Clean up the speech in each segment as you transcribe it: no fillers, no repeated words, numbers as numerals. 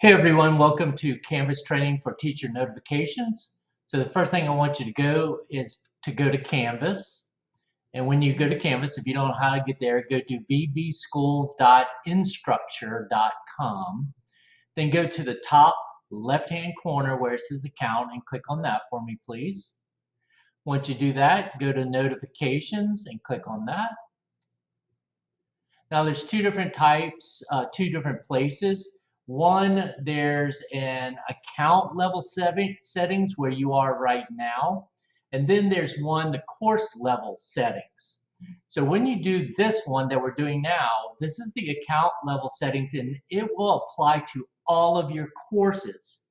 Hey everyone, welcome to Canvas training for teacher notifications. So the first thing I want you to go is to go to Canvas. And when you go to Canvas, if you don't know how to get there, go to vbschools.instructure.com. Then go to the top left-hand corner where it says account and click on that for me, please. Once you do that, go to notifications and click on that. Now there's two different types, two different places. One, there's an account level settings where you are right now. And then there's one, the course level settings. So when you do this one that we're doing now, this is the account level settings and it will apply to all of your courses.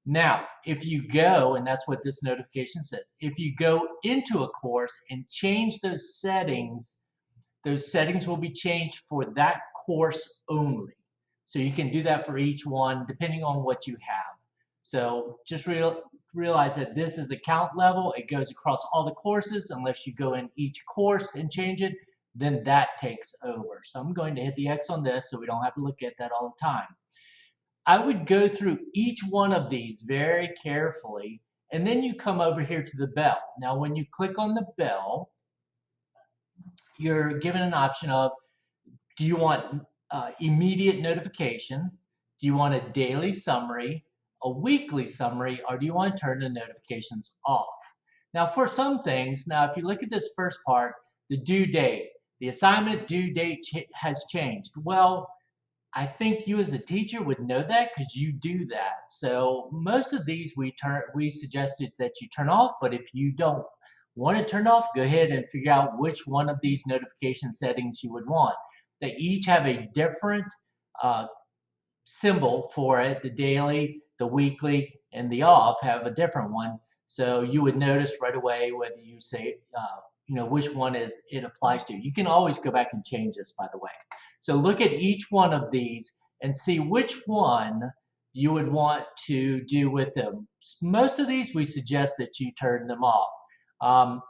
Now, if you go, and that's what this notification says, if you go into a course and change those settings will be changed for that course only. So you can do that for each one depending on what you have. So just realize that this is account level. It goes across all the courses unless you go in each course and change it, then that takes over. So I'm going to hit the X on this so we don't have to look at that all the time. I would go through each one of these very carefully, and then you come over here to the bell. Now when you click on the bell, you're given an option of, do you want immediate notification? Do you want a daily summary, a weekly summary, or do you want to turn the notifications off? Now for some things, if you look at this first part, the due date, the assignment due date has changed. Well, I think you as a teacher would know that because you do that. So most of these we suggested that you turn off, but if you don't want to turn off, go ahead and figure out which one of these notification settings you would want. They each have a different symbol for it. The daily, the weekly, and the off have a different one. So you would notice right away whether you say, which one it applies to. You can always go back and change this, by the way. So look at each one of these and see which one you would want to do with them. Most of these we suggest that you turn them off.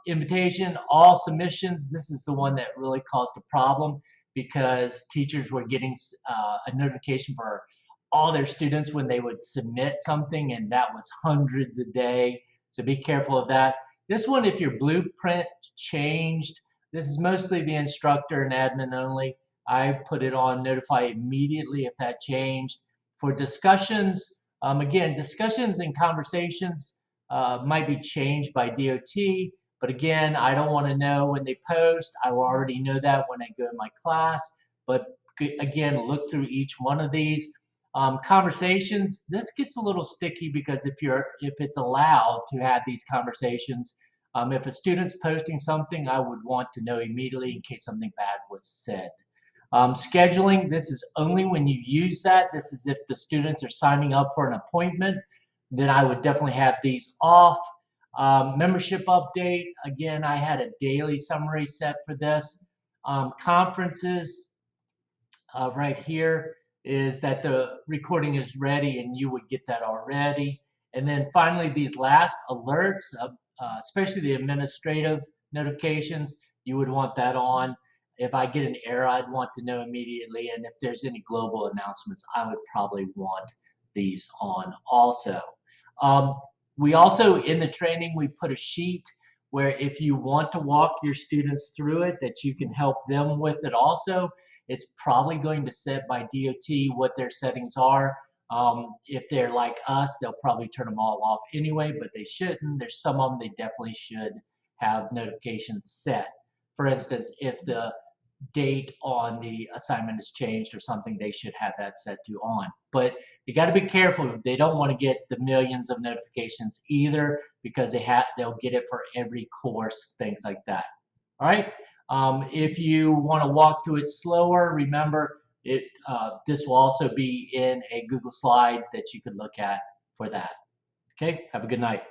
Invitation, all submissions, this is the one that really caused a problem because teachers were getting a notification for all their students when they would submit something, and that was hundreds a day. So be careful of that. This one, if your blueprint changed, this is mostly the instructor and admin only. I put it on notify immediately if that changed. For discussions, again, discussions and conversations might be changed by DOT, but again, I don't want to know when they post. I will already know that when I go in my class, but again, look through each one of these. Conversations, this gets a little sticky because if it's allowed to have these conversations, if a student's posting something, I would want to know immediately in case something bad was said. Scheduling, this is only when you use that. This is if the students are signing up for an appointment, then I would definitely have these off. Membership update, again, I had a daily summary set for this. Conferences, right here is that the recording is ready and you would get that already. And then finally, these last alerts, especially the administrative notifications, you would want that on. If I get an error, I'd want to know immediately. And if there's any global announcements, I would probably want these on also. We also, in the training, we put a sheet where if you want to walk your students through it, that you can help them with it also. It's probably going to set by DOT what their settings are. If they're like us, they'll probably turn them all off anyway, but they shouldn't. There's some of them they definitely should have notifications set. For instance, if the date on the assignment is changed or something, they should have that set to on. But you got to be careful. They don't want to get the millions of notifications either because they'll get it for every course, things like that. All right. If you want to walk through it slower, remember this will also be in a Google slide that you can look at for that. Okay. Have a good night.